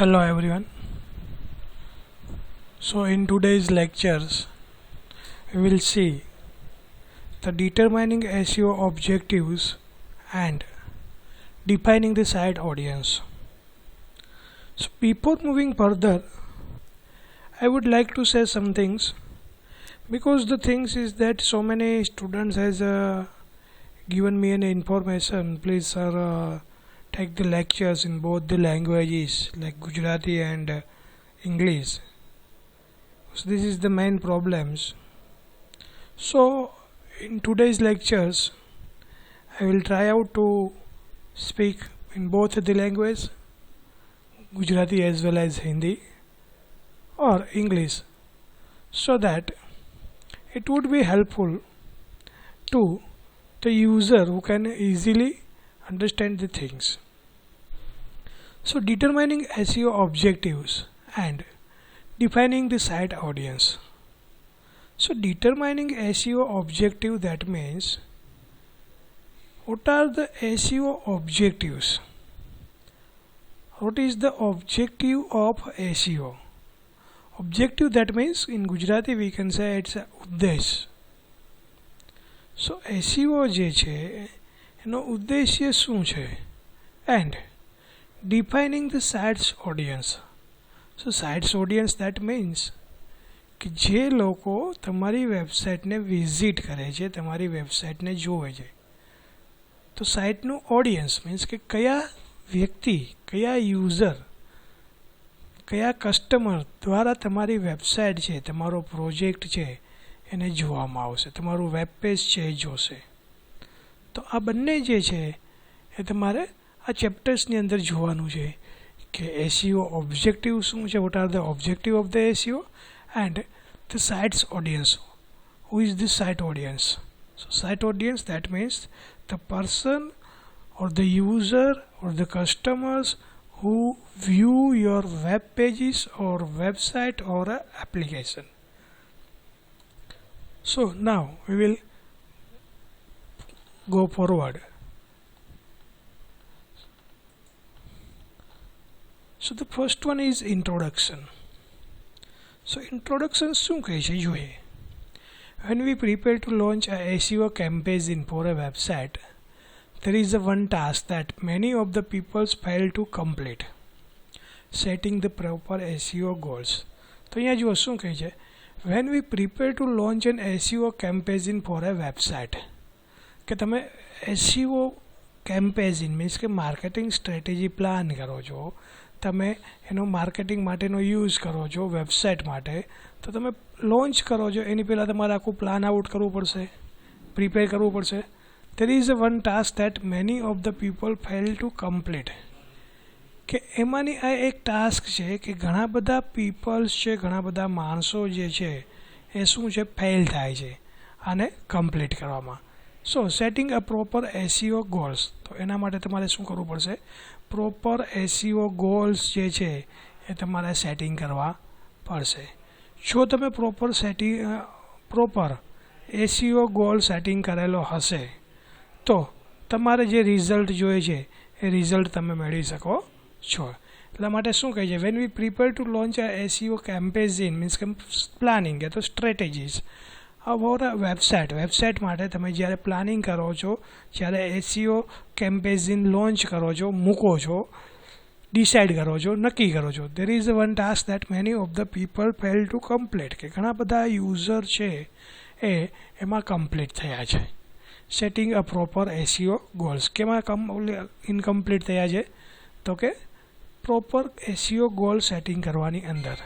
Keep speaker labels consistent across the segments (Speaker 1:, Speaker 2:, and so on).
Speaker 1: Hello everyone. So in today's lectures we will see the determining SEO objectives and defining the site audience. So before moving further, I would like to say some things, because the things is that so many students has given me an information. Please sir, take the lectures in both the languages like Gujarati and English. So this is the main problems. So in today's lectures I will try out to speak in both the language, Gujarati as well as Hindi or English, so that it would be helpful to the user who can easily understand the things. So determining SEO objectives and defining the site audience. So determining SEO objective, that means what are the SEO objectives? What is the objective of SEO? Objective, that means in Gujarati we can say it's a ઉદ્દેશ. So SEO જે છે એનો ઉદ્દેશ્ય શું છે? And defining the sites audience. So sites audience, that means કે જે લોકો તમારી વેબસાઇટને વિઝિટ કરે છે, તમારી વેબસાઇટને જોવે છે. તો સાઇટનું ઓડિયન્સ મીન્સ કે કયા વ્યક્તિ, કયા યુઝર, કયા કસ્ટમર દ્વારા તમારી વેબસાઇટ છે, તમારો પ્રોજેક્ટ છે એને જોવામાં આવશે, તમારું વેબ પેજ છે એ જોશે. તો આ બંને જે છે એ તમારે આ ચેપ્ટર્સની અંદર જોવાનું છે કે SEO ઓબ્જેક્ટિવ શું છે, what are the objective of the SEO, and the site's audience. Who is the site audience? So site audience, that means the person or the user or the customers who view your web pages or website or a application. So now we will go forward. So the first one is introduction. So introduction શું કહે છે જોઈએ. When we prepare to launch a SEO campaign for a website, there is a one task that many of the people fail to complete: setting the proper SEO goals. તો અહીંયા જુઓ શું કહે છે, when we prepare to launch an SEO campaign for a website, કે તમે SEO campaign means કે marketing strategy plan કરો છો, તમે એનો માર્કેટિંગ માટેનો યુઝ કરો છો વેબસાઇટ માટે, તો તમે લોન્ચ કરો છો એની પહેલાં તમારે આખું પ્લાન આઉટ કરવું પડશે, પ્રિપેર કરવું પડશે. there is a one task that many of the people fail to complete. કે એમાંની આ એક ટાસ્ક છે કે ઘણા બધા પીપલ્સ છે, ઘણા બધા માણસો જે છે એ શું છે, ફેલ થાય છે આને કમ્પ્લીટ કરવામાં. સો સેટિંગ અ પ્રોપર SEO ગોલ્સ, તો એના માટે તમારે શું કરવું પડશે, પ્રોપર SEO ગોલ્સ જે છે એ તમારે સેટિંગ કરવા પડશે. જો તમે પ્રોપર SEO ગોલ સેટિંગ કરેલો હશે તો તમારે જે રિઝલ્ટ જોઈએ છે એ રિઝલ્ટ તમે મેળવી શકો છો. એટલા માટે શું કહે છે, when we prepare to launch a SEO campaign means કે પ્લાનિંગ કે તો સ્ટ્રેટેજીસ અબાઉટ અ વેબસાઇટ માટે તમે જ્યારે પ્લાનિંગ કરો છો, જ્યારે SEO કેમ્પેઝિન લોન્ચ કરો છો, મૂકો છો, ડિસાઇડ કરો છો, નક્કી કરો છો, there is one task that many of the people fail to complete, કે ઘણા બધા યુઝર છે એ એમાં કમ્પ્લીટ થયા છે. સેટિંગ અ પ્રોપર SEO ગોલ્સ, કેમાં ઇનકમ્પ્લીટ થયા છે, તો કે પ્રોપર SEO ગોલ સેટિંગ કરવાની અંદર.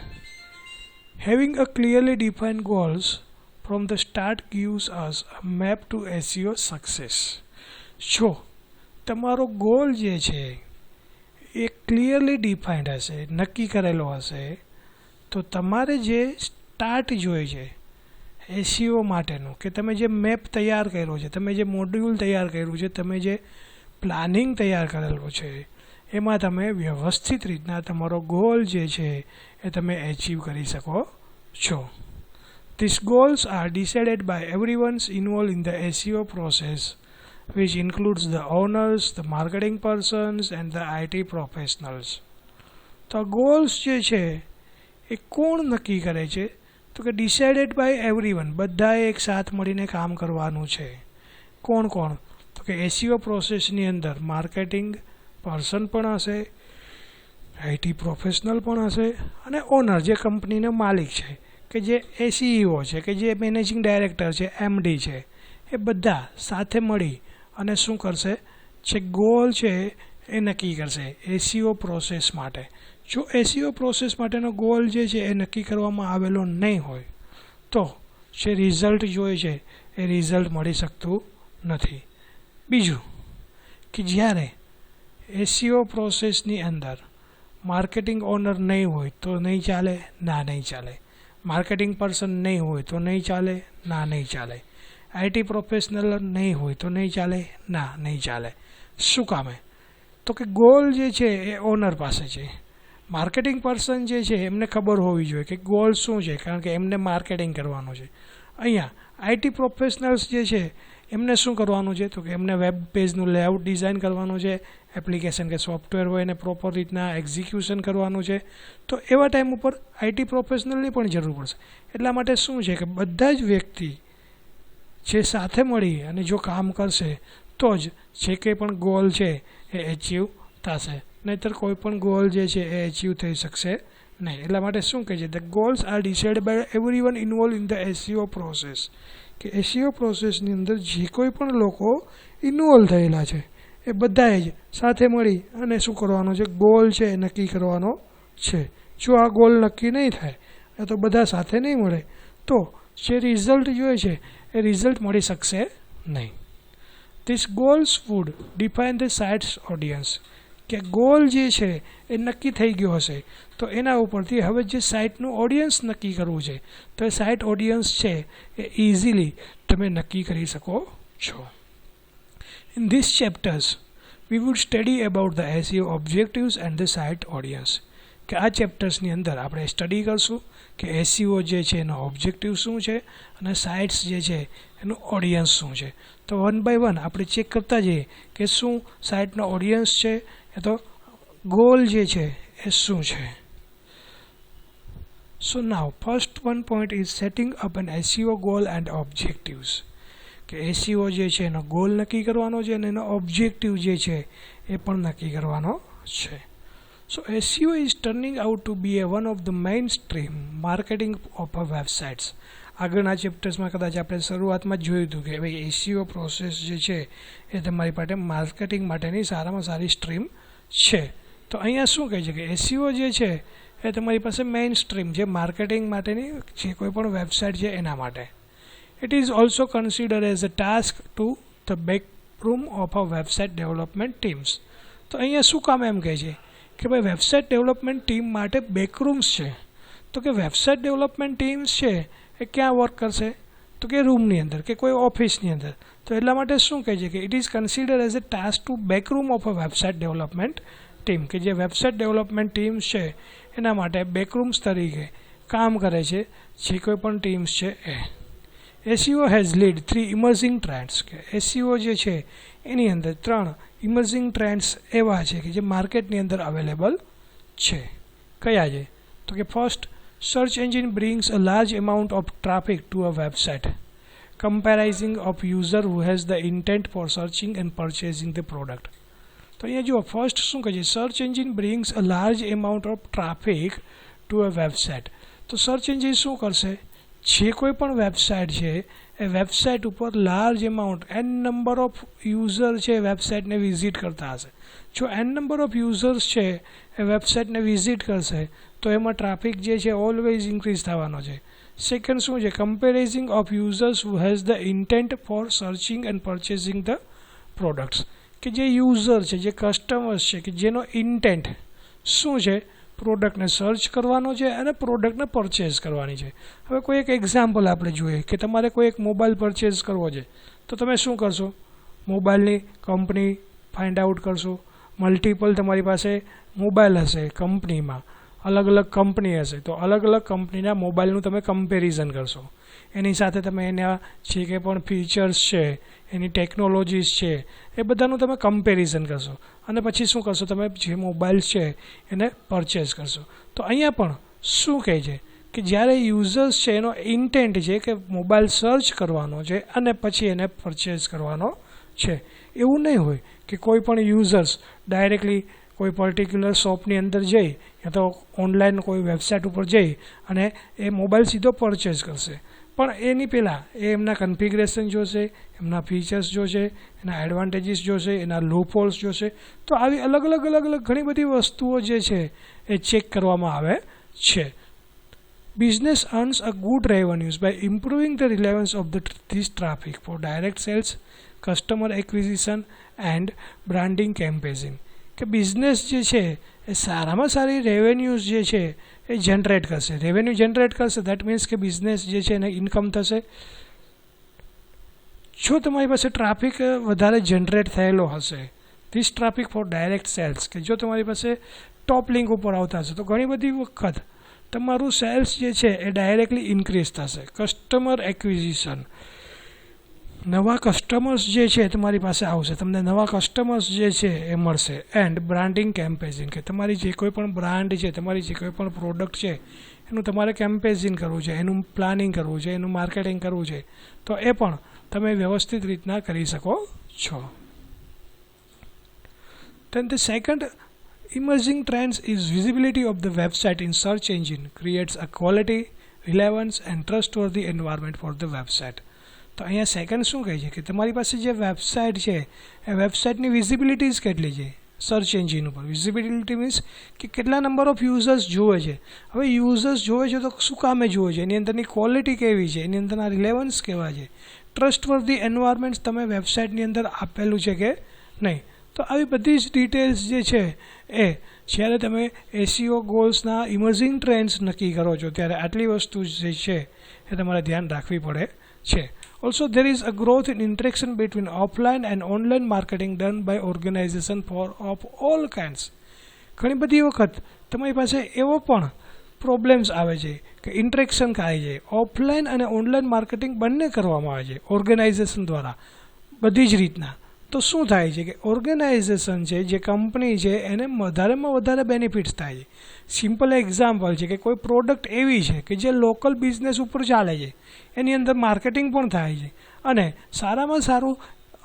Speaker 1: Having a clearly defined goals from the start gives us a map to SEO success. જો તમારો ગોલ જે છે એ ક્લિયરલી ડિફાઇન્ડ હશે, નક્કી કરેલો હશે, તો તમારે જે સ્ટાર્ટ જોઈએ છે SEO માટેનું, કે તમે જે મેપ તૈયાર કર્યો છે, તમે જે મોડ્યુલ તૈયાર કર્યું છે, તમે જે પ્લાનિંગ તૈયાર કરેલું છે, એમાં તમે વ્યવસ્થિત રીતના તમારો ગોલ જે છે એ તમે એચીવ કરી શકો છો. These goals are decided by everyone involved in the SEO process, which includes the owners, the marketing persons and the IT professionals. તો તો આ ગોલ્સ જે છે એ કોણ નક્કી કરે છે? તો કે ડિસાઇડેડ બાય એવરીવન, બધાએ એક સાથ મળીને કામ કરવાનું છે. કોણ કોણ? તો કે એસઈઓ પ્રોસેસની અંદર માર્કેટિંગ પર્સન પણ હશે, આઈટી પ્રોફેશનલ પણ હશે અને ઓનર જે કંપનીનો માલિક છે કે જે સીઈઓ છે કે જે મેનેજિંગ ડાયરેક્ટર છે, એમડી છે, એ બધા સાથે મળી અને શું કરશે? જે ગોલ છે એ નક્કી કરશે એસઈઓ પ્રોસેસ માટે. જો એસઈઓ પ્રોસેસ માટેનો ગોલ જે છે એ નક્કી કરવામાં આવેલો નહીં હોય તો જે રિઝલ્ટ જોઈએ છે એ રિઝલ્ટ મળી શકતું નથી. બીજું કે જ્યારે એસઈઓ પ્રોસેસની અંદર માર્કેટિંગ ઓનર નહીં હોય તો નહીં ચાલે, ના નહીં ચાલે. માર્કેટિંગ પર્સન નહીં હોય તો નહીં ચાલે, ના નહીં ચાલે. આઈટી પ્રોફેશનલ નહીં હોય તો નહીં ચાલે, ના નહીં ચાલે. શું કામે? તો કે ગોલ જે છે એ ઓનર પાસે છે. માર્કેટિંગ પર્સન જે છે એમને ખબર હોવી જોઈએ કે ગોલ શું છે, કારણ કે એમને માર્કેટિંગ કરવાનું છે. અહીંયા આઈટી પ્રોફેશનલ્સ જે છે એમને શું કરવાનું છે? તો કે એમને વેબ પેજનું લેઆઉટ ડિઝાઇન કરવાનું છે, એપ્લિકેશન કે સોફ્ટવેર હોય એને પ્રોપર રીતના એક્ઝિક્યુશન કરવાનું છે. તો એવા ટાઈમ ઉપર આઈટી પ્રોફેશનલની પણ જરૂર પડશે. એટલા માટે શું છે કે બધા જ વ્યક્તિ જે સાથે મળી અને જો કામ કરશે તો જ જે કંઈ પણ ગોલ છે એ એચીવ થશે, નહીંતર કોઈ પણ ગોલ જે છે એ એચીવ થઈ શકશે નહીં. એટલા માટે શું કહે છે? The goals are decide by everyone involve in the SEO process, કે એસઈઓ પ્રોસેસની અંદર જે કોઈ પણ લોકો ઇન્વોલ્વ થયેલા છે એ બધાએ જ સાથે મળી અને શું કરવાનું છે? ગોલ છે એ નક્કી કરવાનો છે. જો આ ગોલ નક્કી નહીં થાય એ તો બધા સાથે નહીં મળે તો જે રિઝલ્ટ જોઈએ છે એ રિઝલ્ટ મળી શકશે નહીં. This goals would define the site's audience, કે ગોલ જે છે એ નક્કી થઈ ગયો હશે તો એના ઉપરથી હવે જે સાઇટનું ઓડિયન્સ નક્કી કરવું છે તો એ સાઇટ ઓડિયન્સ છે એ ઇઝીલી તમે નક્કી કરી શકો છો. In these chapters, we would study about the SEO objectives and the site audience. કે આ ચેપ્ટર્સની અંદર આપણે સ્ટડી કરશું કે એસઈઓ જે છે એનો ઓબ્જેક્ટિવ શું છે અને સાઇટ્સ જે છે એનું ઓડિયન્સ શું છે. તો વન બાય વન આપણે ચેક કરતા જઈએ કે શું સાઇટનો ઓડિયન્સ છે એ તો ગોલ જે છે એ શું છે. So now first one point is setting up an SEO goal and objectives. કે એસઈઓ જે છે એનો ગોલ નક્કી કરવાનો છે અને એનો ઓબ્જેક્ટિવ જે છે એ પણ નક્કી કરવાનો છે. So SEO is turning out to be a one of the main stream marketing of a websites. આગળના ચેપ્ટર્સમાં કદાચ આપણે શરૂઆતમાં જ જોયું હતું કે ભાઈ એસઈઓ પ્રોસેસ જે છે એ તમારી પાસે માર્કેટિંગ માટેની સારામાં સારી સ્ટ્રીમ છે. તો અહીંયા શું કહે છે કે એસઈઓ જે છે એ તમારી પાસે મેઇન સ્ટ્રીમ જે માર્કેટિંગ માટેની જે કોઈ પણ વેબસાઇટ છે એના માટે. It is also considered as a task to the backroom of a website development teams. તો અહીંયા શું કામ એમ કહે છે કે ભાઈ વેબસાઇટ ડેવલપમેન્ટ ટીમ માટે બેકરૂમ્સ છે. તો કે વેબસાઇટ ડેવલપમેન્ટ ટીમ્સ છે એ ક્યાં વર્ક કરશે? તો કે રૂમની અંદર કે કોઈ ઓફિસની અંદર. તો એટલા માટે શું કહે છે કે it is considered as a task to backroom of a website development team, કે જે વેબસાઇટ ડેવલપમેન્ટ ટીમ્સ છે એના માટે બેકરૂમ્સ તરીકે કામ કરે છે જે કોઈ પણ ટીમ્સ છે એ. SEO has led 3 emerging trends. કે SEO જે છે એની અંદર 3 ઇમર્જિંગ ટ્રેન્ડ્સ એવા છે કે જે માર્કેટની અંદર અવેલેબલ છે. કયા છે? તો કે first, search engine brings a large amount of traffic to a website comprising of user who has the intent for searching and purchasing the product. તો અહીંયા જુઓ, ફર્સ્ટ શું કહે છે? Search engine brings a large amount of traffic to a website. તો search engine શું કરશે? જે કોઈ પણ વેબસાઇટ છે એ વેબસાઇટ ઉપર large amount an number of user છે વેબસાઇટને વિઝિટ કરતા હશે. જો એન નંબર ઓફ યુઝર્સ છે એ વેબસાઇટને વિઝિટ કરશે તો એમાં ટ્રાફિક જે છે ઓલવેઝ ઇન્ક્રીઝ થવાનો છે. સેકન્ડ શું છે? Comprising of users who has the intent for searching and purchasing the products. કે જે યુઝર છે, જે કસ્ટમર્સ છે કે જેનો ઇન્ટેન્ટ શું છે? પ્રોડક્ટને સર્ચ કરવાનો છે અને પ્રોડક્ટને પરચેઝ કરવાની છે. હવે કોઈ એક એક્ઝામ્પલ આપણે જોઈએ કે તમારે કોઈ એક મોબાઈલ પરચેઝ કરવો છે તો તમે શું કરશો? મોબાઈલની કંપની ફાઇન્ડ આઉટ કરશો. મલ્ટિપલ તમારી પાસે મોબાઈલ હશે કંપનીમાં अलग अलग कंपनी हशे तो अलग अलग कंपनीना मोबाइलનું તમે કમ્પેરિઝન કરશો એની સાથે તમે એના જે કંઈ પણ ફીચર્સ છે એની ટેકનોલોજીસ છે એ બધાનું તમે કમ્પેરિઝન કરશો અને પછી શું કરશો તમે જે મોબાઈલ છે એને પરચેઝ કરશો તો અહીંયા પણ શું કહે છે કે જ્યારે યુઝર્સ છે એનો ઇન્ટેન્ટ છે કે મોબાઈલ સર્ચ કરવાનો છે અને પછી એને પરચેઝ કરવાનો છે એવું નહીં હોય કે કોઈ પણ યુઝર્સ ડાયરેક્ટલી કોઈ પર્ટિક્યુલર શોપની અંદર જઈ યા તો ઓનલાઈન કોઈ વેબસાઇટ ઉપર જઈ અને એ મોબાઈલ સીધો પરચેઝ કરશે પણ એની પહેલાં એ એમના કન્ફિગરેશન જોશે એમના ફીચર્સ જોશે એના એડવાન્ટેજીસ જોશે એના લૂપહોલ્સ જોશે તો આવી અલગ અલગ ઘણી બધી વસ્તુઓ જે છે એ ચેક કરવામાં આવે છે Business earns a good revenues by improving the relevance of this traffic for direct sales, customer acquisition and branding campaigning. કે બિઝનેસ જે છે એ સારામાં સારી રેવન્યુઝ જે છે એ જનરેટ કરશે રેવન્યુ જનરેટ કરશે દેટ મીન્સ કે બિઝનેસ જે છે એને ઇન્કમ થશે જો તમારી પાસે ટ્રાફિક વધારે જનરેટ થયેલો હશે this traffic for direct sales કે જો તમારી પાસે ટોપ લિંક ઉપર આવતા હશે તો ઘણી બધી વખત તમારું સેલ્સ જે છે એ ડાયરેક્ટલી ઇન્ક્રીઝ થશે કસ્ટમર એક્વિઝિશન નવા કસ્ટમર્સ જે છે તમારી પાસે આવશે તમને નવા કસ્ટમર્સ જે છે એ મળશે એન્ડ બ્રાન્ડિંગ કેમ્પેઝિંગ કે તમારી જે કોઈ પણ બ્રાન્ડ છે તમારી જે કોઈ પણ પ્રોડક્ટ છે એનું તમારે કેમ્પેઝિંગ કરવું છે એનું પ્લાનિંગ કરવું છે એનું માર્કેટિંગ કરવું છે તો એ પણ તમે વ્યવસ્થિત રીતના કરી શકો છો then the second emerging trends is visibility of the website in search engine creates a quality relevance and trustworthy environment for the website તો અહીંયા સેકન્ડ શું કહે છે કે તમારી પાસે જે વેબસાઇટ છે એ વેબસાઇટની વિઝિબિલિટીઝ કેટલી છે સર્ચ એન્જિન ઉપર વિઝિબિલિટી મીન્સ કે કેટલા નંબર ઓફ યુઝર્સ જુએ છે હવે યુઝર્સ જુએ છે તો શું કામે જુએ છે એની અંદરની ક્વોલિટી કેવી છે એની અંદરના રિલેવન્સ કેવા છે ટ્રસ્ટવર્ધી એન્વાયરમેન્ટ તમે વેબસાઇટની અંદર આપેલું છે કે નહીં તો આવી બધી જ ડિટેલ્સ જે છે એ જ્યારે તમે એસીઓ ગોલ્સના ઇમર્જિંગ ટ્રેન્ડ્સ નક્કી કરો છો ત્યારે આટલી વસ્તુ જે છે એ તમારે ધ્યાન રાખવી પડે છે Also, there is a growth in interaction between offline and online marketing done by organization of all kinds. ઘણી બધી વખત તમારી પાસે એવો પણ પ્રોબ્લેમ્સ આવે છે કે ઇન્ટરેક્શન થાય છે ઓફલાઈન અને ઓનલાઈન માર્કેટિંગ બંને કરવામાં આવે છે ઓર્ગેનાઇઝેશન દ્વારા બધી જ રીતના તો શું થાય છે કે ઓર્ગેનાઇઝેશન છે જે કંપની છે એને વધારેમાં વધારે બેનિફિટ્સ થાય છે સિમ્પલ એક્ઝામ્પલ છે કે કોઈ પ્રોડક્ટ એવી છે કે જે લોકલ બિઝનેસ ઉપર ચાલે છે એની અંદર માર્કેટિંગ પણ થાય છે અને સારામાં સારું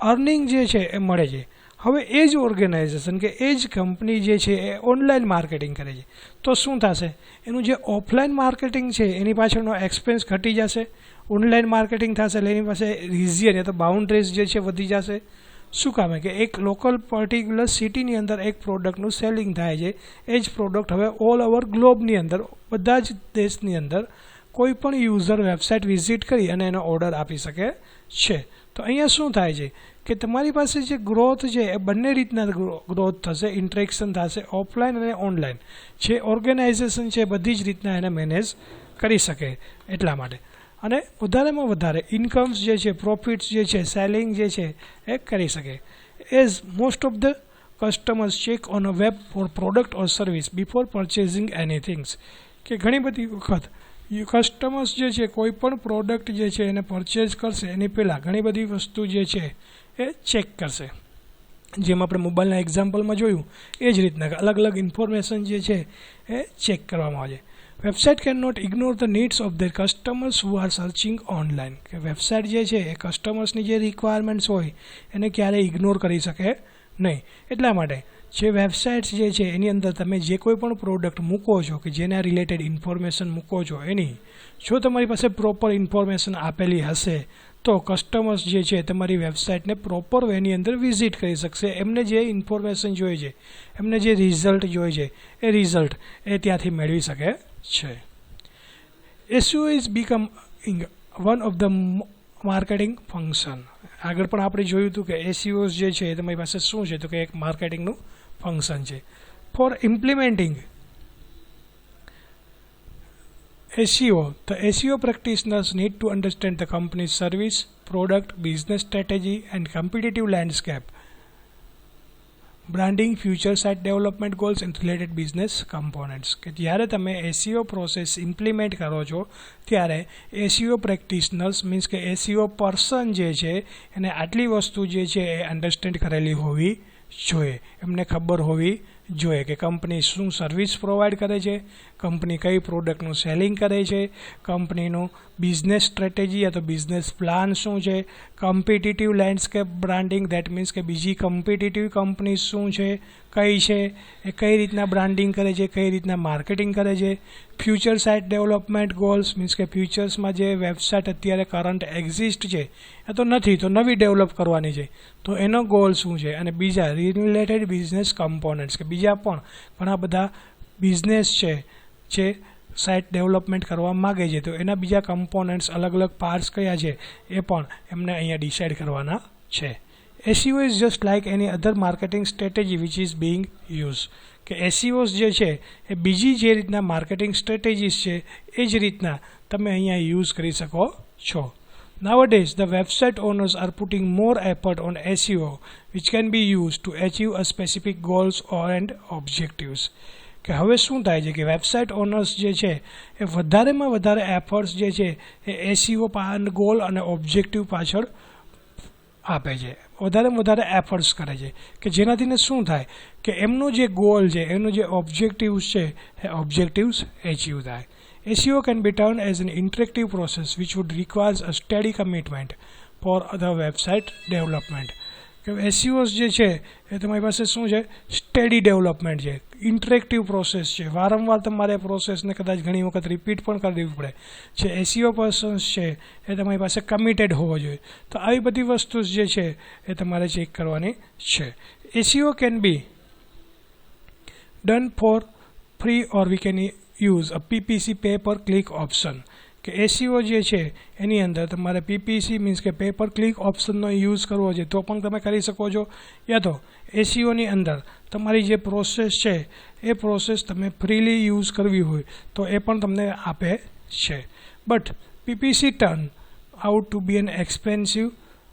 Speaker 1: અર્નિંગ જે છે એ મળે છે હવે એ જ ઓર્ગેનાઇઝેશન કે એ જ કંપની જે છે એ ઓનલાઈન માર્કેટિંગ કરે છે તો શું થશે એનું જે ઓફલાઈન માર્કેટિંગ છે એની પાછળનો એક્સપેન્સ ઘટી જશે ઓનલાઈન માર્કેટિંગ થશે એટલે એની પાસે રિજિયન યા તો બાઉન્ડ્રીઝ જે છે વધી જશે શું કામે કે એક લોકલ પર્ટિક્યુલર સિટીની અંદર એક પ્રોડક્ટનું સેલિંગ થાય છે એ જ પ્રોડક્ટ હવે ઓલ ઓવર ગ્લોબની અંદર બધા જ દેશની અંદર કોઈ પણ યુઝર વેબસાઇટ વિઝિટ કરી અને એનો ઓર્ડર આપી શકે છે તો અહીંયા શું થાય છે કે તમારી પાસે જે ગ્રોથ છે એ બંને રીતના ગ્રોથ થશે ઇન્ટરેક્શન થશે ઓફલાઈન અને ઓનલાઈન જે ઓર્ગેનાઇઝેશન છે બધી જ રીતના એને મેનેજ કરી શકે એટલા માટે અને વધારેમાં વધારે ઇન્કમ્સ જે છે પ્રોફિટ્સ જે છે સેલિંગ જે છે એ કરી શકે as most of the customers check on a web for product or service before purchasing anythings કે ઘણી બધી વખત કસ્ટમર્સ જે છે કોઈ પણ પ્રોડક્ટ જે છે એને પરચેઝ કરશે એની પહેલાં ઘણી બધી વસ્તુ જે છે એ ચેક કરશે જેમ આપણે મોબાઈલના એક્ઝામ્પલમાં જોયું એ જ રીતના અલગ અલગ ઇન્ફોર્મેશન જે છે એ ચેક કરવામાં આવે છે website can not ignore the needs of the customers who are searching online કે વેબસાઇટ જે છે એ કસ્ટમર્સની જે રિક્વાયરમેન્ટ્સ હોય એને ક્યારેય ઇગ્નોર કરી શકે નહીં એટલા માટે જે વેબસાઇટ્સ જે છે એની અંદર તમે જે કોઈ પણ પ્રોડક્ટ મૂકો છો કે જેના રિલેટેડ ઇન્ફોર્મેશન મૂકો છો એની જો તમારી પાસે પ્રોપર ઇન્ફોર્મેશન આપેલી હશે તો કસ્ટમર્સ જે છે તમારી વેબસાઇટને પ્રોપર વેની અંદર વિઝિટ કરી શકશે એમને જે ઇન્ફોર્મેશન જોઈએ છે એમને જે રિઝલ્ટ જોઈએ છે એ રિઝલ્ટ એ ત્યાંથી મેળવી શકે છે SEO is becoming one of the marketing function આગળ પણ આપણે જોયું હતું કે એસઈઓ જે છે એ તમારી પાસે શું છે તો કે એક માર્કેટિંગનું ફંક્શન છે for implementing SEO, the SEO practitioners need to understand the company's service, product, business strategy and competitive landscape. Branding, future site development goals and related business components. કે જ્યારે તમે એસઈઓ પ્રોસેસ ઇમ્પ્લિમેન્ટ કરો છો ત્યારે SEO practitioners means કે SEO person જે છે એને આટલી વસ્તુ જે છે એ અન્ડરસ્ટેન્ડ કરેલી હોવી જોઈએ, એમને ખબર હોવી જોઈએ કે કંપની શું સર્વિસ પ્રોવાઈડ કરે છે, કંપની કઈ પ્રોડક્ટનું સેલિંગ કરે છે, કંપનીનું બિઝનેસ સ્ટ્રેટેજી યા તો બિઝનેસ પ્લાન શું છે, competitive landscape branding that means કે બીજી કોમ્પિટિટિવ કંપની શું છે, કઈ છે, એ કઈ રીતના બ્રાન્ડિંગ કરે છે, કઈ રીતના માર્કેટિંગ કરે છે, future site development goals means કે ફ્યુચર્સમાં જે વેબસાઇટ અત્યારે કરંટ એક્ઝિસ્ટ છે એ તો નથી, તો નવી ડેવલપ કરવાની છે, તો એનો ગોલ શું છે. અને બીજા રિલેટેડ બિઝનેસ કમ્પોનન્ટ્સ કે બીજા પણ ઘણા બધા બિઝનેસ છે જે સાઇટ ડેવલપમેન્ટ કરવા માગે છે, તો એના બીજા કમ્પોનન્ટ્સ અલગ અલગ પાર્ટ્સ કયા છે એ પણ એમને અહીંયા ડિસાઇડ કરવાના છે. SEO is just like any other marketing strategy which is Bing use. કે એસઈઓસ જે છે એ બીજી જે રીતના માર્કેટિંગ સ્ટ્રેટેજીસ છે એ જ રીતના તમે અહીંયા યુઝ કરી શકો છો. Nowadays, the website owners are putting more effort on SEO, which can be used to achieve a specific goals and objectives. કે હવે શું થાય છે કે વેબસાઇટ ઓનર્સ જે છે એ વધારેમાં વધારે એફર્ટ્સ જે છે એ એસઈઓ ગોલ અને ઓબ્જેક્ટિવ પાછળ આપે છે, વધારેમાં વધારે એફર્ટ્સ કરે છે કે જેનાથીને શું થાય કે એમનો જે ગોલ છે, એનો જે ઓબ્જેક્ટિવ્સ છે એ ઓબ્જેક્ટિવ્સ એચીવ થાય. SEO can be termed as an interactive process which would require a steady commitment for the website development. કે SEOs જે છે એ તમારી પાસે શું છે, સ્ટેડી ડેવલપમેન્ટ છે, ઇન્ટરેક્ટિવ પ્રોસેસ છે, વારંવાર તમારે પ્રોસેસને કદાચ ઘણી વખત રિપીટ પણ કરી દેવી પડે. જે SEO પર્સન્સ છે એ તમારી પાસે કમિટેડ હોવો જોઈએ. તો આવી બધી વસ્તુ જે છે એ તમારે ચેક કરવાની છે. SEO can be done for free or we can use a PPC pay per click option. કે SEO જે છે એની અંદર તમારે PPC મીન્સ કે પે પર ક્લિક ઓપ્શનનો યુઝ કરવો છે તો પણ તમે કરી શકો છો, યા તો SEOની અંદર તમારી જે પ્રોસેસ છે એ પ્રોસેસ તમે ફ્રીલી યુઝ કરવી હોય તો એ પણ તમને આપે છે. But PPC turn out to be an expensive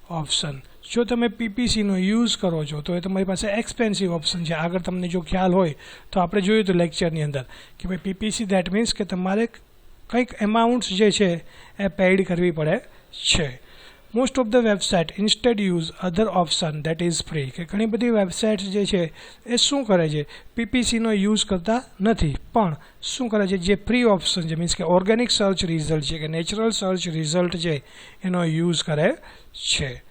Speaker 1: option. જો તમે PPCનો યુઝ કરો છો તો એ તમારી પાસે એક્સપેન્સિવ ઓપ્શન છે. આગળ તમને જો ખ્યાલ હોય તો આપણે જોયું હતું લેક્ચરની અંદર કે ભાઈ PPC દેટ મીન્સ કે તમારે કંઈક એમાઉન્ટ્સ જે છે એ પેઇડ કરવી પડે છે. Most of the website instead use other option that is free. કે ઘણી બધી વેબસાઇટ્સ જે છે એ શું કરે છે, PPCનો યુઝ કરતા નથી પણ શું કરે છે, જે ફ્રી ઓપ્શન છે મીન્સ કે ઓર્ગેનિક સર્ચ રિઝલ્ટ છે કે નેચરલ સર્ચ રિઝલ્ટ છે એનો યુઝ કરે છે.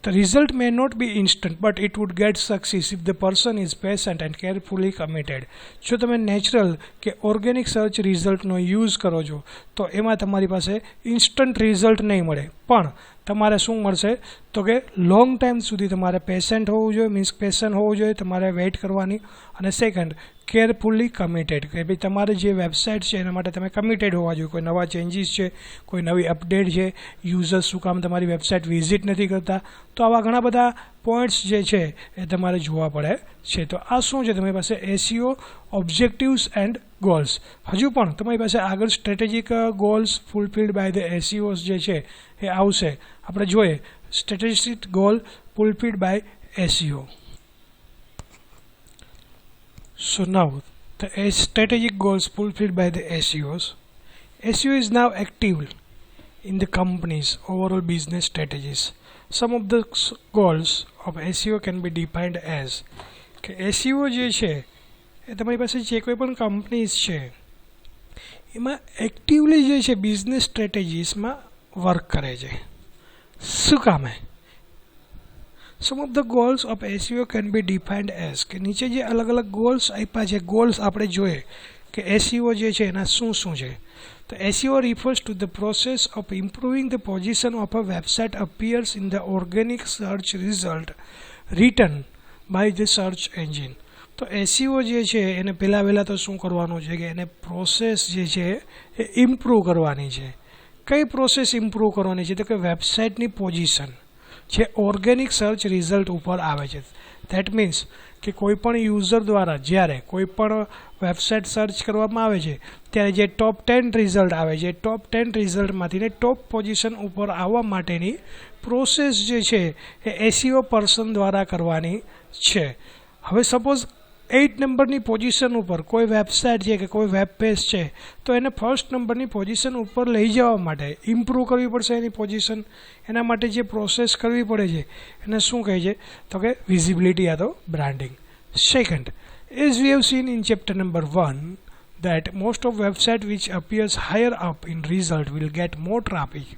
Speaker 1: The result may not be instant, but it would get success if the person is patient and carefully committed. જો તમે નેચરલ કે ઓર્ગેનિક સર્ચ રિઝલ્ટનો યુઝ કરો છો તો એમાં તમારી પાસે ઇન્સ્ટન્ટ રિઝલ્ટ નહીં મળે, પણ તમારે શું મળશે તો કે લોંગ ટાઈમ સુધી તમારે પેશન્ટ હોવું જોઈએ, મીન્સ પેશન્ટ હોવું જોઈએ, તમારે વેઇટ કરવાની. અને સેકન્ડ, કેરફુલી કમિટેડ કે ભાઈ તમારે જે વેબસાઇટ છે એના માટે તમે કમિટેડ હોવા જોઈએ. કોઈ નવા ચેન્જીસ છે, કોઈ નવી અપડેટ છે, યુઝર્સ શું કામ તમારી વેબસાઇટ વિઝિટ નથી કરતા, તો આવા ઘણા બધા પોઈન્ટ્સ જે છે એ તમારે જોવા પડે છે. તો આ શું છે તમારી પાસે SEO ઓબ્જેક્ટિવ્સ એન્ડ ગોલ્સ. હજુ પણ તમારી પાસે આગળ strategic goals fulfilled by the SEOs જે છે એ આવશે. આપણે જોઈએ strategic goal fulfilled by SEO. So now the strategic goals fulfilled by the SEOs. SEO is now active in the company's overall business strategies. Some of the goals of SEO can be defined as કે SEO જે છે એ તમારી પાસે જે કોઈ પણ companies છે એમાં એક્ટિવલી જે છે બિઝનેસ સ્ટ્રેટેજીસમાં વર્ક કરે છે. શું કામે? Some of the goals of SEO can be defined as કે નીચે જે અલગ અલગ ગોલ્સ આપ્યા છે, ગોલ્સ આપણે જોઈએ કે SEO જે છે એના શું શું છે. તો SEO refers to the process of improving the position of a website appears in the organic search result written by the search engine. તો SEO જે છે એને પહેલાં તો શું કરવાનું છે કે એને પ્રોસેસ જે છે એ ઇમ્પ્રૂવ કરવાની છે. કઈ પ્રોસેસ ઇમ્પ્રૂવ કરવાની છે તો કે વેબસાઇટની પોઝિશન જે ઓર્ગેનિક સર્ચ રિઝલ્ટ ઉપર આવે છે. ધેટ મીન્સ કે કોઈપણ યુઝર દ્વારા જ્યારે કોઈપણ વેબસાઇટ સર્ચ કરવામાં આવે છે ત્યારે જે ટોપ 10 રિઝલ્ટ આવે છે, ટોપ 10 રિઝલ્ટમાંથીને ટોપ પોઝિશન ઉપર આવવા માટેની પ્રોસેસ જે છે એ SEO પર્સન દ્વારા કરવાની છે. હવે સપોઝ 8 નંબરની પોઝિશન ઉપર કોઈ વેબસાઇટ છે કે કોઈ વેબ પેજ છે તો એને ફર્સ્ટ નંબરની પોઝિશન ઉપર લઈ જવા માટે ઇમ્પ્રૂવ કરવી પડશે એની પોઝિશન. એના માટે જે પ્રોસેસ કરવી પડે છે એને શું કહે છે તો કે વિઝિબિલિટી યા તો branding. Second, as we have seen in chapter number 1 that most of website which appears higher up in result will get more traffic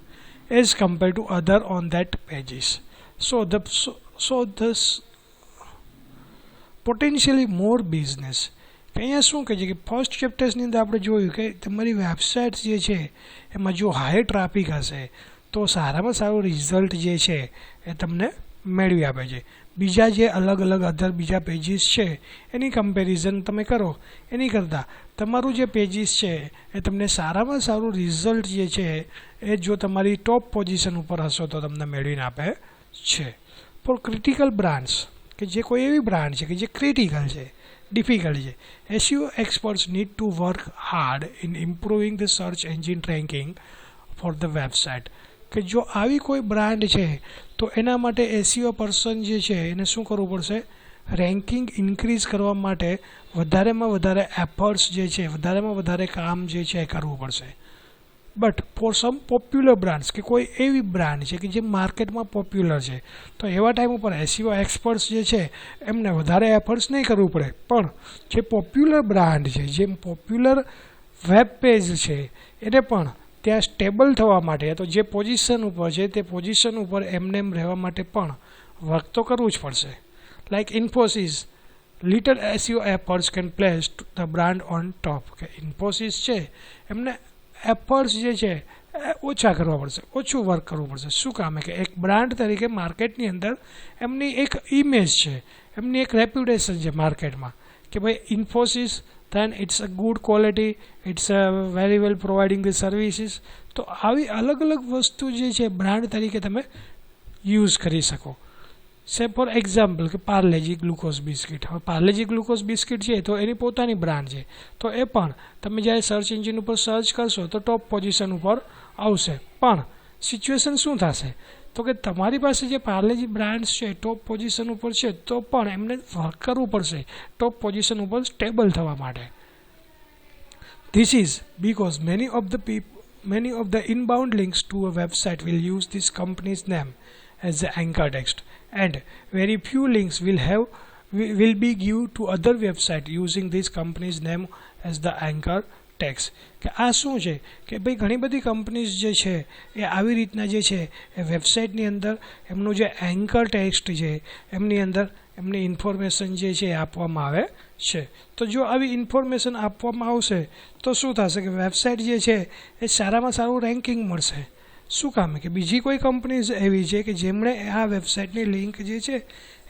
Speaker 1: as compared to other on that pages. So this potentially more business. અહીંયા શું કહે છે કે first ચેપ્ટર્સની અંદર આપણે જોયું કે તમારી વેબસાઇટ્સ જે છે એમાં જો હાઈ ટ્રાફિક હશે તો સારામાં સારું રિઝલ્ટ જે છે એ તમને મેળવી આપે છે. બીજા જે અલગ અલગ અધર બીજા પેજીસ છે એની કમ્પેરિઝન તમે કરો એની કરતાં તમારું જે પેજીસ છે એ તમને સારામાં સારું રિઝલ્ટ જે છે એ જો તમારી ટોપ પોઝિશન ઉપર હશો તો તમને મેળવીને આપે છે. ફોર ક્રિટિકલ બ્રાન્ડ્સ કે જે કોઈ એવી બ્રાન્ડ છે કે જે ક્રિટિકલ છે, ડિફિકલ્ટ છે, SEO experts need to work hard in improving the search engine ranking for the website. કે જો આવી કોઈ બ્રાન્ડ છે તો એના માટે SEO પર્સન જે છે એને શું કરવું પડશે, રેન્કિંગ ઇન્ક્રીઝ કરવા માટે વધારેમાં વધારે એફર્ટ્સ જે છે, વધારેમાં વધારે કામ જે છે એ કરવું પડશે. But for some popular brands કે કોઈ એવી બ્રાન્ડ છે કે જે માર્કેટમાં પોપ્યુલર છે તો એવા ટાઈમ ઉપર SEO એક્સપર્ટ્સ જે છે એમને વધારે એફર્ટ્સ નહીં કરવું પડે. પણ જે પોપ્યુલર બ્રાન્ડ છે, જે પોપ્યુલર વેબ પેજ છે એને પણ ત્યાં સ્ટેબલ થવા માટે તો જે પોઝિશન ઉપર છે તે પોઝિશન ઉપર એમને રહેવા માટે પણ વર્ક તો કરવું જ પડશે. Like Infosys, little SEO efforts can place the brand on top. કે ઇન્ફોસિસ છે એમને એફર્ટ્સ જે છે એ ઓછા કરવા પડશે, ઓછું વર્ક કરવું પડશે. શું કામ કે એક બ્રાન્ડ તરીકે માર્કેટની અંદર એમની એક ઇમેજ છે, એમની એક રેપ્યુટેશન છે માર્કેટમાં કે ભાઈ Infosys then it's a good quality, it's a very well providing the services. તો આવી અલગ અલગ વસ્તુ જે છે બ્રાન્ડ તરીકે તમે યુઝ કરી શકો. સે ફોર એક્ઝામ્પલ કે પાર્લેજી ગ્લુકોઝ બિસ્કિટ. હવે પાર્લેજી ગ્લુકોઝ બિસ્કિટ છે તો એની પોતાની બ્રાન્ડ છે તો એ પણ તમે જ્યારે સર્ચ એન્જિન ઉપર સર્ચ કરશો તો ટોપ પોઝિશન ઉપર આવશે. પણ સિચ્યુએશન શું થશે તો કે તમારી પાસે જે પાર્લેજી બ્રાન્ડ્સ છે ટોપ પોઝિશન ઉપર છે તો પણ એમને વર્ક કરવું પડશે ટોપ પોઝિશન ઉપર સ્ટેબલ થવા માટે. This is because many of the inbound links to a website will use this company's name as the anchor text, and very few links will be given to other website using this company's name as the anchor text. કે આ શું છે કે ભાઈ ઘણી બધી companies જે છે એ આવી રીતના જે છે એ વેબસાઇટની અંદર એમનું જે એન્કર ટેક્સ્ટ છે એમની અંદર એમની ઇન્ફોર્મેશન જે છે એ આપવામાં આવે છે. તો જો આવી ઇન્ફોર્મેશન આપવામાં આવશે તો શું થશે કે વેબસાઇટ જે છે એ સારામાં સારું રેન્કિંગ મળશે. શું કામ કે બીજી કોઈ કંપનીઝ એવી છે કે જેમણે આ વેબસાઇટની લિંક જે છે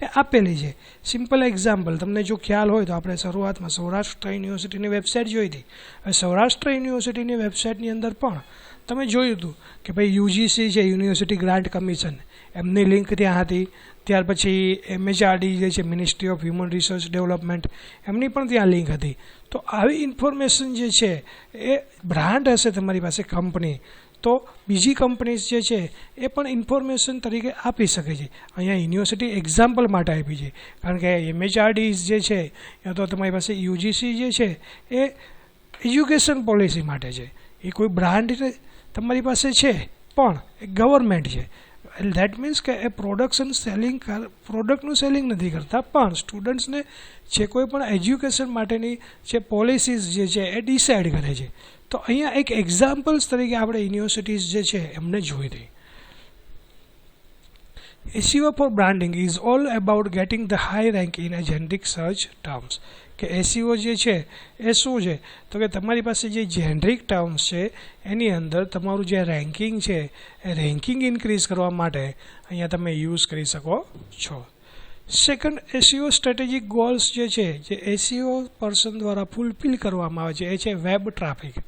Speaker 1: એ આપેલી છે. સિમ્પલ એક્ઝામ્પલ તમને જો ખ્યાલ હોય તો આપણે શરૂઆતમાં સૌરાષ્ટ્ર યુનિવર્સિટીની વેબસાઇટ જોઈ હતી. હવે સૌરાષ્ટ્ર યુનિવર્સિટીની વેબસાઇટની અંદર પણ તમે જોયું હતું કે ભાઈ UGC છે, યુનિવર્સિટી ગ્રાન્ટ કમિશન, એમની લિંક ત્યાં હતી. ત્યાર પછી MHRD જે છે, ministry of human resource development, એમની પણ ત્યાં લિંક હતી. તો આવી ઇન્ફોર્મેશન જે છે એ બ્રાન્ડ હશે તમારી પાસે કંપની તો બીજી કંપનીઝ જે છે એ પણ ઇન્ફોર્મેશન તરીકે આપી શકે છે. અહીંયા યુનિવર્સિટી એક્ઝામ્પલ માટે આપી છે કારણ કે MHRD જે છે યા તો તમારી પાસે UGC જે છે એ એજ્યુકેશન પોલિસી માટે છે. એ કોઈ બ્રાન્ડ તમારી પાસે છે પણ એ ગવર્મેન્ટ છે. દેટ મીન્સ કે એ પ્રોડક્ટનું સેલિંગ નથી કરતા પણ સ્ટુડન્ટ્સને જે કોઈ પણ એજ્યુકેશન માટેની જે પોલિસીઝ જે છે એ ડિસાઇડ કરે છે. તો અહીંયા એક એક્ઝામ્પલ્સ તરીકે આપણે યુનિવર્સિટીઝ જે છે એમને જોઈ હતી. SEO for branding is all about getting the high rank in a generic search terms. કે SEO જે છે એ શું છે તો કે તમારી પાસે જે જેનરિક ટર્મ્સ છે એની અંદર તમારું જે રેન્કિંગ છે એ રેન્કિંગ ઇન્ક્રીઝ કરવા માટે અહીંયા તમે યુઝ કરી શકો છો. સેકન્ડ, SEO સ્ટ્રેટેજિક ગોલ્સ જે છે જે SEO પર્સન દ્વારા ફૂલફિલ કરવામાં આવે છે એ છે વેબ ટ્રાફિક.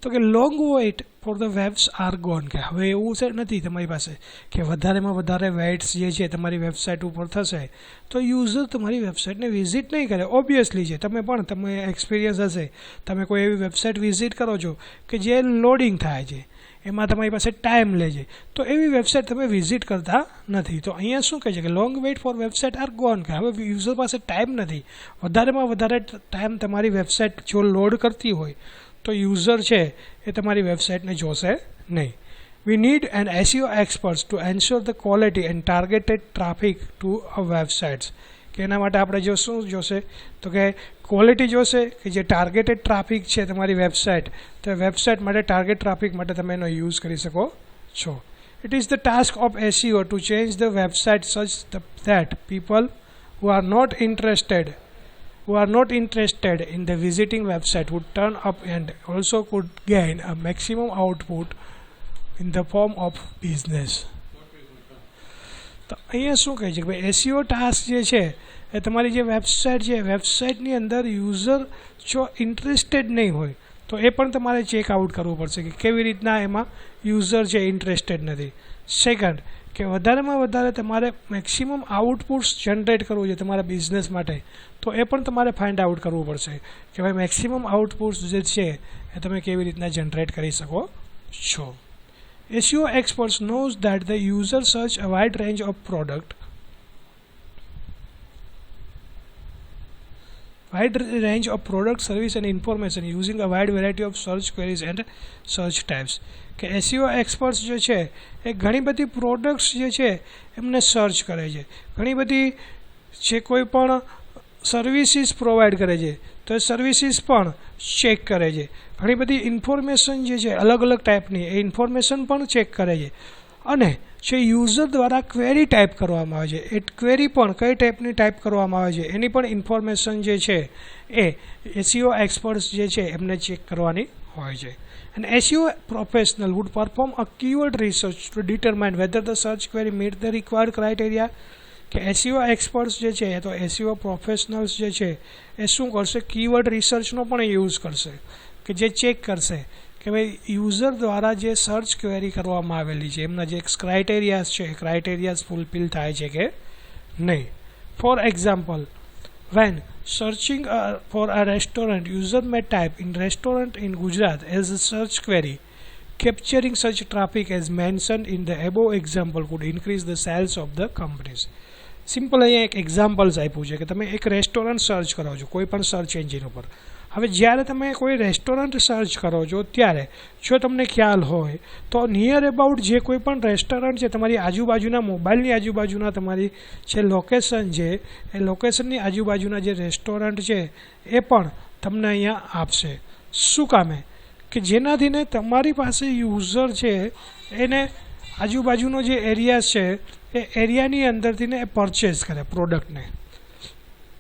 Speaker 1: તો કે long wait for the webs are gone. કે હવે એવું છે નથી તમારી પાસે કે વધારેમાં વધારે વેઇટ્સ જે છે તમારી વેબસાઇટ ઉપર થશે તો યુઝર તમારી વેબસાઇટને વિઝિટ નહીં કરે. ઓબ્વિયસલી છે, તમે એક્સપિરિયન્સ હશે, તમે કોઈ એવી વેબસાઇટ વિઝિટ કરો છો કે જે લોડિંગ થાય છે, એમાં તમારી પાસે ટાઈમ લે છે, તો એવી વેબસાઇટ તમે વિઝિટ કરતા નથી. તો અહીંયા શું કહે છે કે long wait for website are gone, કે હવે યુઝર પાસે ટાઈમ નથી, વધારેમાં વધારે ટાઈમ તમારી વેબસાઇટ જો લોડ કરતી હોય તો યુઝર છે એ તમારી વેબસાઇટને જોશે નહીં. We need an SEO experts to ensure the quality and targeted traffic to our websites. કે એના માટે આપણે જો શું જોશે તો કે ક્વોલિટી જોશે, કે જે ટાર્ગેટેડ ટ્રાફિક છે તમારી વેબસાઇટ, તો વેબસાઇટ માટે ટાર્ગેટ ટ્રાફિક માટે તમે એનો યુઝ કરી શકો છો. It is the task of SEO to change the website સચ that people who are not interested in the visiting website would turn up and also could gain a maximum output in the form of business. તો અહીંયા શું કહે છે કે ભાઈ SEO task જે છે એ તમારી જે વેબસાઇટ છે, વેબસાઇટની અંદર યુઝર જો ઇન્ટરેસ્ટેડ નહીં હોય તો એ પણ તમારે ચેકઆઉટ કરવું પડશે કે કેવી રીતના એમાં યુઝર છે ઇન્ટરેસ્ટેડ નથી. સેકન્ડ, કે વધારેમાં વધારે તમારે મેક્સિમમ આઉટપુટ્સ જનરેટ કરવું છે તમારા બિઝનેસ માટે, તો એ પણ તમારે ફાઇન્ડ આઉટ કરવું પડશે કે ભાઈ મેક્સિમમ આઉટપુટ્સ જે છે એ તમે કેવી રીતના જનરેટ કરી શકો છો. SEO experts knows that the user search a wide range of product, service and information using a wide variety of search queries and search types. કે SEO experts જે છે એ ઘણી બધી પ્રોડક્ટ્સ જે છે એમને સર્ચ કરે છે, ઘણી બધી જે કોઈ પણ સર્વિસીસ પ્રોવાઈડ કરે છે તો એ સર્વિસીસ પણ ચેક કરે છે, ઘણી બધી ઇન્ફોર્મેશન જે છે અલગ અલગ ટાઈપની એ ઇન્ફોર્મેશન પણ ચેક કરે છે, અને જે યુઝર દ્વારા ક્વેરી ટાઈપ કરવામાં આવે છે એ ક્વેરી પણ કઈ ટાઈપની ટાઈપ કરવામાં આવે છે એની પણ ઇન્ફોર્મેશન જે છે એ SEO એક્સપર્ટ્સ જે છે એમને ચેક કરવાની હોય છે. An SEO professional would perform a keyword research to determine whether the search query meet the required criteria. કે SEO એક્સપર્ટ્સ જે છે તો SEO પ્રોફેશનલ્સ જે છે એ શું કરશે, કીવર્ડ રિસર્ચનો પણ યુઝ કરશે કે જે ચેક કરશે કે ભાઈ યુઝર દ્વારા જે સર્ચ ક્વેરી કરવામાં આવેલી છે એમના જે ક્રાઇટેરિયાઝ છે એ ક્રાઇટેરિયાઝ ફૂલફિલ થાય છે કે નહીં. For example, when searching for a restaurant, user may type in restaurant in Gujarat as a search query. Capturing such traffic as mentioned in the above example could increase the sales of the companies. Simple અહીંયા એક examples આપ્યું છે કે તમે એક restaurant search કરો છો કોઈ પણ સર્ચ એન્જિન ઉપર. હવે જ્યારે તમે કોઈ રેસ્ટોરન્ટ સર્ચ કરો છો ત્યારે જો તમને ખ્યાલ હોય તો નિયર અબાઉટ જે કોઈ પણ રેસ્ટોરન્ટ છે તમારી આજુબાજુના મોબાઈલની આજુબાજુના તમારી જે લોકેશન છે એ લોકેશનની આજુબાજુના જે રેસ્ટોરન્ટ છે એ પણ તમને અહીંયા આપશે. શું કામે? કે જેનાથી ને તમારી પાસે યુઝર છે એને આજુબાજુનો જે એરિયા છે એ એરિયાની અંદરથી ને એ પરચેઝ કરે પ્રોડક્ટને.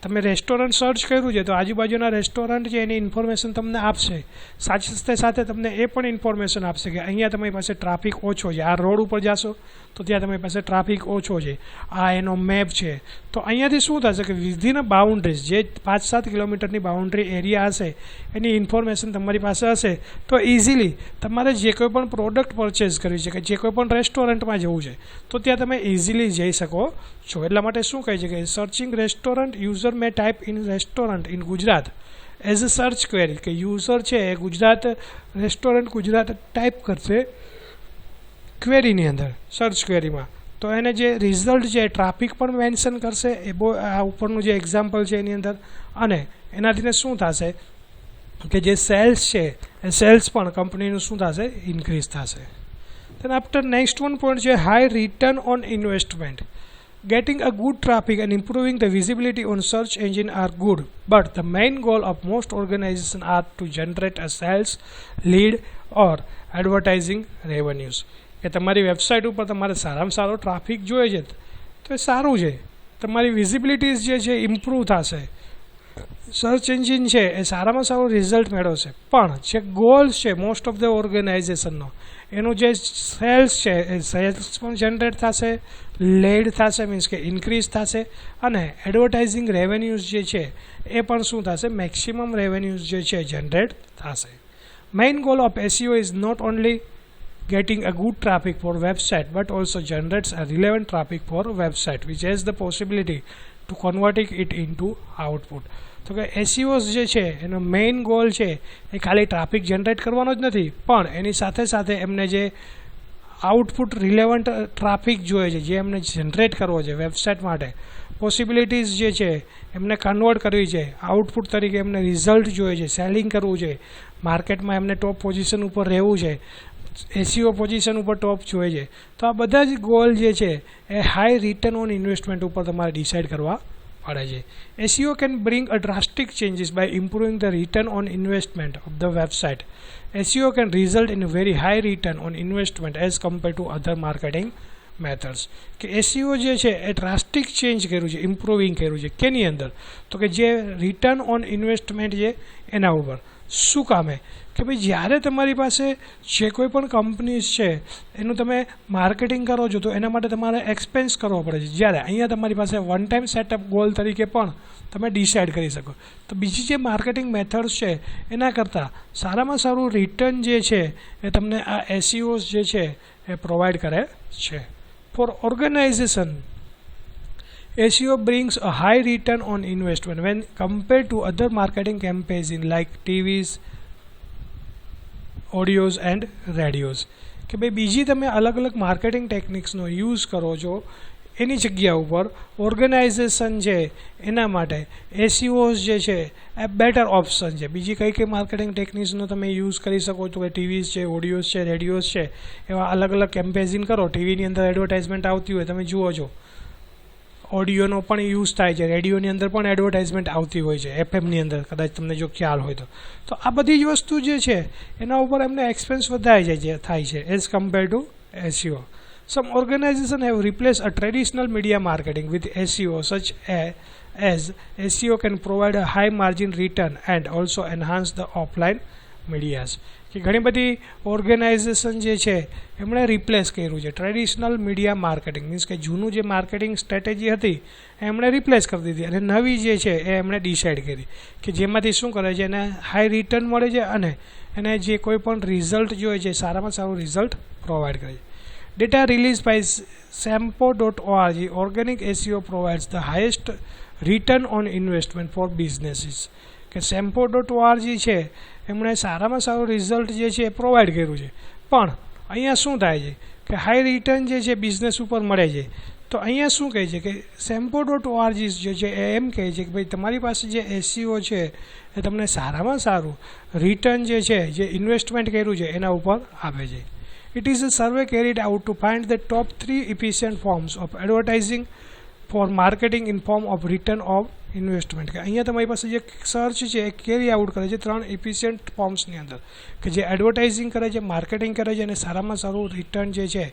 Speaker 1: તમે રેસ્ટોરન્ટ સર્ચ કર્યું છે તો આજુબાજુના રેસ્ટોરન્ટ છે એની ઇન્ફોર્મેશન તમને આપશે, સાથે સાથે તમને એ પણ ઇન્ફોર્મેશન આપશે કે અહીંયા તમારી પાસે ટ્રાફિક ઓછો છે, આ રોડ ઉપર જશો તો ત્યાં તમારી પાસે ટ્રાફિક ઓછો છે, આ એનો મેપ છે. તો અહીંયાથી શું થશે કે વિધિન અ બાઉન્ડ્રીઝ જે 5-7 કિલોમીટરની બાઉન્ડ્રી એરિયા હશે એની ઇન્ફોર્મેશન તમારી પાસે હશે તો ઇઝીલી તમારે જે કોઈ પણ પ્રોડક્ટ પરચેઝ કરવી છે કે જે કોઈ પણ રેસ્ટોરન્ટમાં જવું છે તો ત્યાં તમે ઇઝીલી જઈ શકો છો. એટલા માટે શું કહે છે કે searching restaurant, user May type in restaurant in Gujarat as a search query, કે યુઝર છે એ ગુજરાત રેસ્ટોરન્ટ ગુજરાત ટાઈપ કરશે ક્વેરીની અંદર, સર્ચ ક્વેરીમાં, તો એને જે રિઝલ્ટ છે ટ્રાફિક પણ મેન્શન કરશે એ આ ઉપરનું જે એક્ઝામ્પલ છે એની અંદર, અને એનાથી શું થશે કે જે સેલ્સ છે એ સેલ્સ પણ કંપનીનું શું થશે, ઇન્ક્રીઝ થશે. then after next one point છે high return on investment. Getting a good traffic and improving the visibility on search engine are good, but the main goal of most organizations are to generate a sales, lead or advertising revenues. કે તમારી website ઉપર તમારે સારામાં સારો traffic જોઈએ છે તો એ સારું છે, તમારી વિઝિબિલિટીઝ જે છે ઇમ્પ્રૂવ થશે, સર્ચ એન્જિન છે એ સારામાં સારું રિઝલ્ટ મેળવશે, પણ જે ગોલ્સ છે મોસ્ટ ઓફ ધ ઓર્ગેનાઇઝેશનનો એનું જે સેલ્સ છે એ સેલ્સ પણ જનરેટ થશે, લેડ થશે મીન્સ કે ઇન્ક્રીઝ થશે, અને એડવર્ટાઇઝિંગ રેવન્યુઝ જે છે એ પણ શું થશે, મેક્સિમમ રેવન્યુઝ જે છે જનરેટ થશે. Main goal of SEO is not only getting a good traffic for website but also generates a relevant traffic for website which has the possibility to converting it into output. તો કે એસઈઓસ જે છે એનો main goal છે એ ખાલી traffic generate કરવાનો જ નથી, પણ એની સાથે સાથે એમને જે આઉટપુટ રિલેવન્ટ ટ્રાફિક જોઈએ છે, જે એમને જનરેટ કરવો છે વેબસાઇટ માટે, પોસિબિલિટીઝ જે છે એમને કન્વર્ટ કરવી છે, આઉટપુટ તરીકે એમને રિઝલ્ટ જોઈએ છે, સેલિંગ કરવું છે, માર્કેટમાં એમને ટોપ પોઝિશન ઉપર રહેવું છે, એસઈઓ પોઝિશન ઉપર ટોપ જોઈએ છે. તો આ બધા જ ગોલ જે છે એ હાઈ રિટર્ન ઓન ઇન્વેસ્ટમેન્ટ ઉપર તમારે ડિસાઇડ કરવા પડે છે. SEO can bring a drastic changes by improving the return on investment of the website. SEO can result in a very high return on investment as compared to other marketing methods. કે SEO જે છે એ drastic change કર્યું છે, improving કર્યું છે કેની અંદર, તો કે જે રિટર્ન ઓન ઇન્વેસ્ટમેન્ટ છે એના ઉપર. શું કામે કે ભાઈ જ્યારે તમારી પાસે જે કોઈ પણ કંપનીઝ છે એનું તમે માર્કેટિંગ કરો છો તો એના માટે તમારે એક્સપેન્સ કરવો પડે છે, જ્યારે અહીંયા તમારી પાસે વન ટાઈમ સેટઅપ ગોલ તરીકે પણ તમે ડિસાઇડ કરી શકો. તો બીજી જે માર્કેટિંગ મેથડ્સ છે એના કરતાં સારામાં સારું રિટર્ન જે છે એ તમને આ એસઈઓસ જે છે એ પ્રોવાઈડ કરે છે. For organisation, SEO brings a high return on investment when compared to other marketing campaigns in like TVs, audios and radios. કે ભાઈ બીજી તમે અલગ અલગ માર્કેટિંગ ટેકનિક્સનો યુઝ કરો છો એની જગ્યા ઉપર ઓર્ગેનાઇઝેશન છે એના માટે એસઈઓસ જે છે એ બેટર ઓપ્શન છે. બીજી કઈ કઈ માર્કેટિંગ ટેકનિક્સનો તમે યુઝ કરી શકો છો કે ટીવીઝ છે, ઓડિયોઝ છે, રેડિયોઝ છે, એવા અલગ અલગ કેમ્પેઝિન કરો. ટીવીની અંદર એડવર્ટાઇઝમેન્ટ આવતી હોય તમે જુઓ છો, ઓડિયોનો પણ યુઝ થાય છે, રેડિયોની અંદર પણ એડવર્ટાઇઝમેન્ટ આવતી હોય છે, એફએમની અંદર કદાચ તમને જો ખ્યાલ હોય તો. તો આ બધી જ વસ્તુ જે છે એના ઉપર એમને એક્સપેન્સ વધારે થાય છે as compare to SEO. Some organizations have replaced a traditional media marketing with SEO, such as SEO can provide a high margin return and also enhance the offline medias. કે ઘણી બધી ઓર્ગેનાઇઝેશન જે છે એમણે replace કર્યું છે traditional media marketing, means કે જૂનું જે માર્કેટિંગ સ્ટ્રેટેજી હતી એમણે રિપ્લેસ કરી દીધી અને નવી જે છે એ એમણે ડિસાઇડ કરી કે જેમાંથી શું કરે છે એને હાઈ રિટર્ન મળે છે અને એને જે કોઈ પણ રિઝલ્ટ જોઈએ છે સારામાં સારું રિઝલ્ટ પ્રોવાઈડ કરે છે. Data released by Sampo.org, organic SEO provides the highest return on investment for businesses. કે Sampo.org છે એમણે સારામાં સારું રિઝલ્ટ જે છે એ પ્રોવાઈડ કર્યું છે, પણ અહીંયા શું થાય છે કે હાઈ રિટર્ન જે છે બિઝનેસ ઉપર મળે છે. તો અહીંયા શું કહે છે કે Sampo.org જે છે એ એમ કહે છે કે ભાઈ તમારી પાસે જે SEO છે એ તમને સારામાં સારું રિટર્ન જે છે જે ઇન્વેસ્ટમેન્ટ કર્યું છે એના ઉપર આપે છે. It is a survey carried out to find the top 3 efficient forms of advertising for marketing in form of return of investment. કે અહીંયા તમારી પાસે જે સર્ચ છે એ કેરી આઉટ કરે છે 3 એફિશિયન્ટ ફોર્મ્સની અંદર કે જે એડવર્ટાઇઝિંગ કરે છે, માર્કેટિંગ કરે છે અને સારામાં સારું રિટર્ન જે છે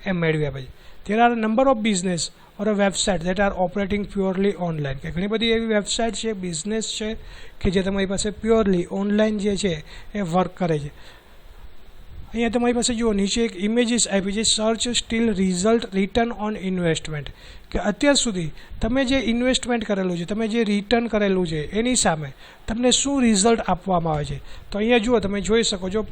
Speaker 1: એ મેળવી આપે છે. There are a number of business or a website that are operating purely online. કે ઘણી બધી એવી વેબસાઇટ છે, બિઝનેસ છે કે જે તમારી પાસે પ્યોરલી ઓનલાઈન જે છે એ વર્ક કરે છે. અહીંયા તમારી પાસે જુઓ નીચે એક ઇમેજીસ આપી છે, search steel result return on investment. કે અત્યાર સુધી તમે જે ઇન્વેસ્ટમેન્ટ કરેલું છે, તમે જે રિટર્ન કરેલું છે એની સામે તમને શું રિઝલ્ટ આપવામાં આવે છે. તો અહીંયા જુઓ તમે જોઈ શકો છો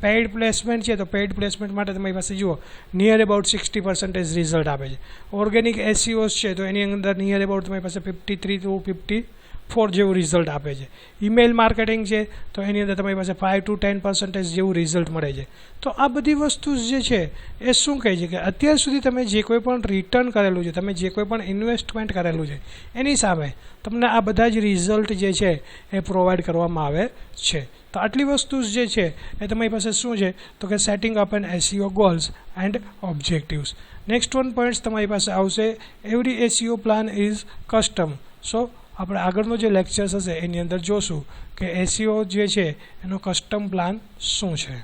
Speaker 1: પેઇડ પ્લેસમેન્ટ છે તો પેઇડ પ્લેસમેન્ટ માટે તમારી પાસે જુઓ નિયર અબાઉટ 60% રિઝલ્ટ આપે છે. ઓર્ગેનિક એસઈઓસ છે તો એની અંદર નિયર અબાઉટ તમારી પાસે 53 to 54 જેવું રિઝલ્ટ આપે છે. ઈમેલ માર્કેટિંગ છે તો એની અંદર તમારી પાસે 5 to 10% જેવું રિઝલ્ટ મળે છે. તો આ બધી વસ્તુ જે છે એ શું કહે છે કે અત્યાર સુધી તમે જે કોઈ પણ રિટર્ન કરેલું છે, તમે જે કોઈ પણ ઇન્વેસ્ટમેન્ટ કરેલું છે એની સામે તમને આ બધા જ રિઝલ્ટ જે છે એ પ્રોવાઈડ કરવામાં આવે છે. તો આટલી વસ્તુ જે છે એ તમારી પાસે શું છે તો કે setting up and SEO goals and objectives. Next one points તમારી પાસે આવશે every SEO plan is custom. So આપણે આગળનો જે લેક્ચર્સ હશે એની અંદર જોશું કે SEO જે છે એનો કસ્ટમ પ્લાન શું છે.